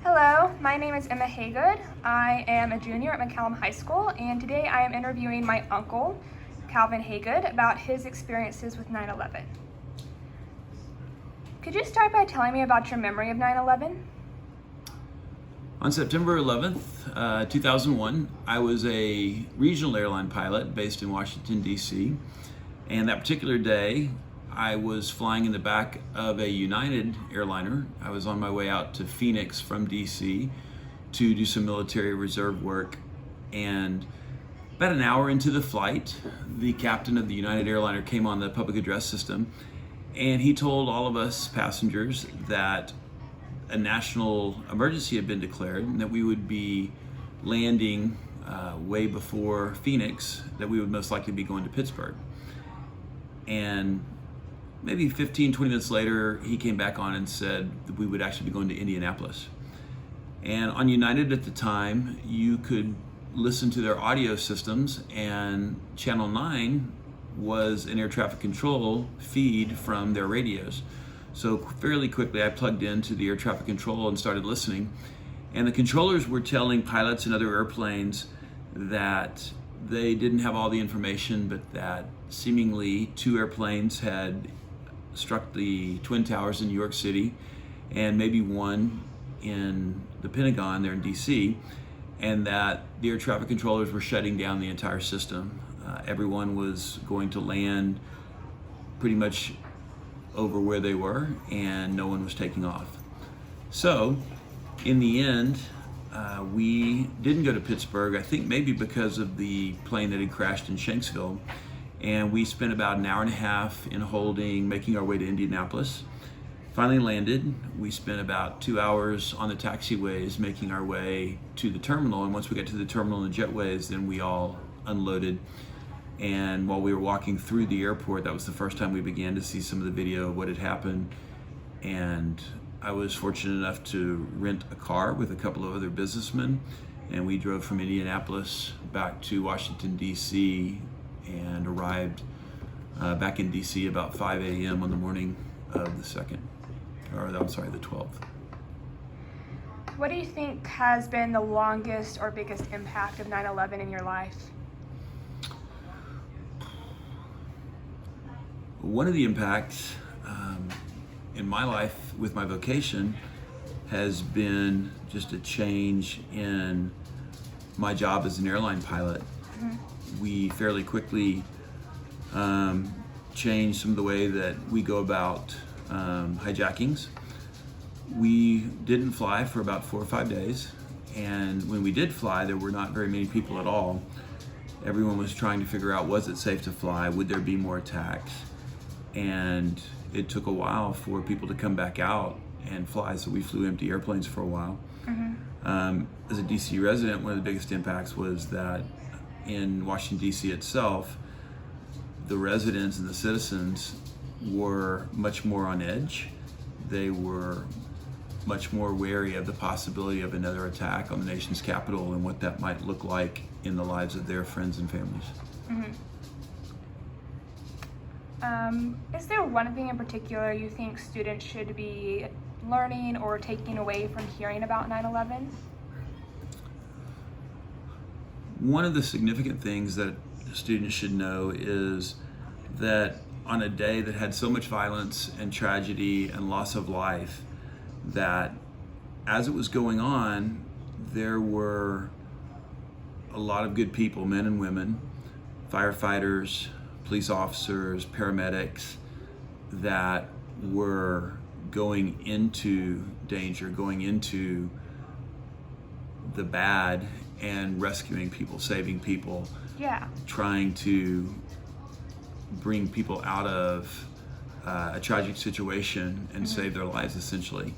Hello, my name is Emma Hagood. I am a junior at McCallum High School, and today I am interviewing my uncle, Calvin Hagood, about his experiences with 9/11. Could you start by telling me about your memory of 9/11? On September 11th, 2001, I was a regional airline pilot based in Washington, D.C. And that particular day, I was flying in the back of a United airliner. I was on my way out to Phoenix from D.C. to do some military reserve work. And about an hour into the flight, the captain of the United airliner came on the public address system, and he told all of us passengers that a national emergency had been declared and that we would be landing way before Phoenix, that we would most likely be going to Pittsburgh. And maybe 15, 20 minutes later, he came back on and said that we would actually be going to Indianapolis. And on United at the time, you could listen to their audio systems, and Channel 9 was an air traffic control feed from their radios. So fairly quickly, I plugged into the air traffic control and started listening. And the controllers were telling pilots and other airplanes that they didn't have all the information, but that seemingly two airplanes had struck the Twin Towers in New York City and maybe one in the Pentagon there in DC, and that the air traffic controllers were shutting down the entire system. Everyone was going to land pretty much over where they were, and no one was taking off. So in the end, we didn't go to Pittsburgh, I think maybe because of the plane that had crashed in Shanksville, and we spent about an hour and a half in holding, making our way to Indianapolis. Finally landed. We spent about 2 hours on the taxiways making our way to the terminal, and once we got to the terminal and the jetways, then we all unloaded. And while we were walking through the airport, that was the first time we began to see some of the video of what had happened. And I was fortunate enough to rent a car with a couple of other businessmen, and we drove from Indianapolis back to Washington, D.C., and arrived back in D.C. about 5 a.m. on the morning of the 12th. What do you think has been the longest or biggest impact of 9/11 in your life? One of the impacts in my life with my vocation has been just a change in my job as an airline pilot. We fairly quickly changed some of the way that we go about hijackings. We didn't fly for about 4 or 5 days, and when we did fly, there were not very many people at all. Everyone was trying to figure out, was it safe to fly? Would there be more attacks? And it took a while for people to come back out and fly, so we flew empty airplanes for a while. As a DC resident, one of the biggest impacts was that in Washington, D.C. itself, the residents and the citizens were much more on edge. They were much more wary of the possibility of another attack on the nation's capital and what that might look like in the lives of their friends and families. Is there one thing in particular you think students should be learning or taking away from hearing about 9/11? One of the significant things that students should know is that on a day that had so much violence and tragedy and loss of life, that as it was going on, there were a lot of good people, men and women, firefighters, police officers, paramedics, that were going into danger, going into the bad and rescuing people, saving people, trying to bring people out of a tragic situation and save their lives, essentially.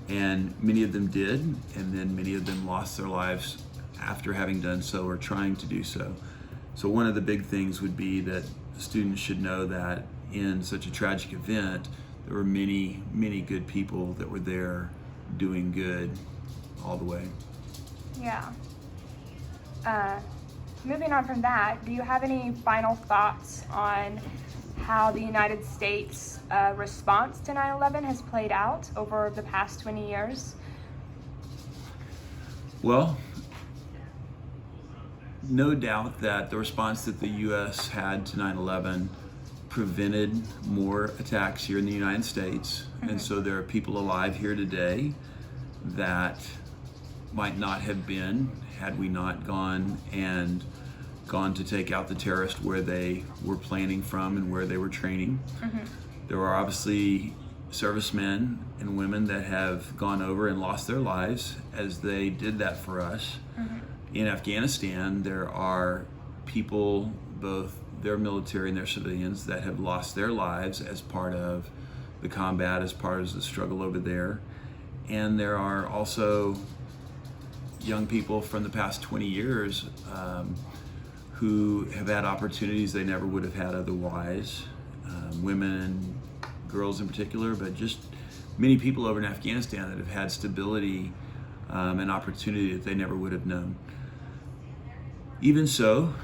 And many of them did, and then many of them lost their lives after having done so or trying to do so. So one of the big things would be that students should know that in such a tragic event, there were many, many good people that were there doing good all the way. Yeah. Moving on from that, do you have any final thoughts on how the United States response to 9/11 has played out over the past 20 years? Well, no doubt that the response that the U.S. had to 9/11 prevented more attacks here in the United States. And so there are people alive here today that might not have been had we not gone to take out the terrorists where they were planning from and where they were training. There are obviously servicemen and women that have gone over and lost their lives as they did that for us. In Afghanistan, there are people, both their military and their civilians, that have lost their lives as part of the combat, as part of the struggle over there. And there are also young people from the past 20 years who have had opportunities they never would have had otherwise. Women and girls in particular, but just many people over in Afghanistan that have had stability and opportunity that they never would have known. Even so,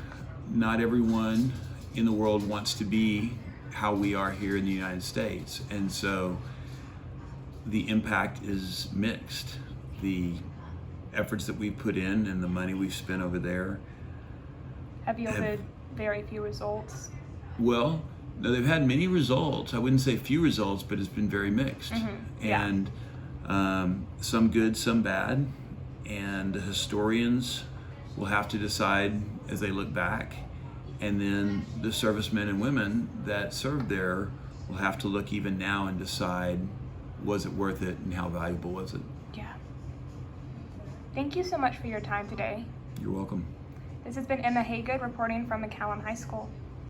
not everyone in the world wants to be how we are here in the United States. And so the impact is mixed. The efforts that we put in and the money we've spent over there Have yielded very few results. Well, no, they've had many results. I wouldn't say few results, but it's been very mixed. Yeah. And some good, some bad. And the historians will have to decide as they look back. And then the servicemen and women that served there will have to look even now and decide, was it worth it and how valuable was it? Yeah. Thank you so much for your time today. You're welcome. This has been Emma Hagood reporting from McCallum High School.